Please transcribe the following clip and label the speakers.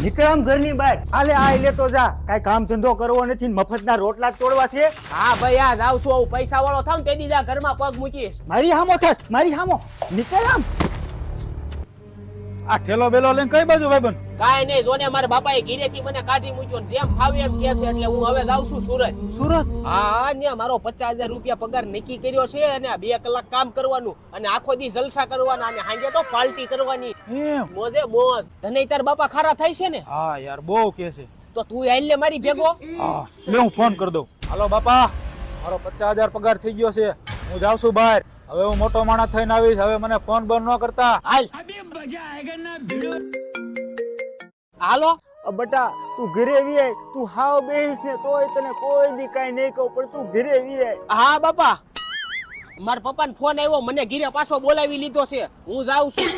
Speaker 1: નીકળામ ઘરની બહાર આલે આ લે તો જા કાઈ કામ ધંધો કરવો નથી ને મફતના રોટલા જ તોડવા છે.
Speaker 2: હા ભાઈ આ જાવ છું હું પૈસા વાળો થાવ ને તે દીધા ઘરમાં પગ મૂકીશ.
Speaker 1: મારી હામો થસ મારી હામો નીકળામ.
Speaker 3: આ ઠેલો બેલો લઈને કઈ બાજુ ભાઈબંધ?
Speaker 2: કાઈ નહીં જોને મારા બાપાએ ઘીરેથી મને કાઢી મૂક્યો ને જેમ ફાવે એમ કહે છે એટલે હું હવે જાઉં છું સુરત.
Speaker 1: સુરત?
Speaker 2: હા ને મારો 50,000 રૂપિયા પગાર નક્કી કર્યો છે અને આ 2 કલાક કામ કરવાનું અને આખો દી જલસા કરવાના અને સાંજે તો પાર્ટી કરવાની.
Speaker 3: એમ?
Speaker 2: મોજે મોજ. તને તાર બાપા ખારા થાય છે ને?
Speaker 3: હા યાર બહુ કે છે.
Speaker 2: તો તું હાલ લે મારી ભેગો.
Speaker 3: હા લે હું ફોન કરી દઉં. હાલો બાપા, મારો 50,000 પગાર થઈ ગયો છે, હું જાઉં છું બહાર. હવે હું મોટો માણસ થઈને આવીશ, હવે મને ફોન બંધ ન કરતા.
Speaker 2: હાલ. હાલો.
Speaker 1: બટા તું ઘરે વી આય, તું હાવ બેહીશ ને તોય તને કોઈ દી કાઈ નહીં કહું પણ તું ઘરે વી આય.
Speaker 2: હા બાપા, મારા પપ્પાનો ફોન આવ્યો, મને ઘીરે પાછો બોલાવી લીધો છે, હું જાઉં છું.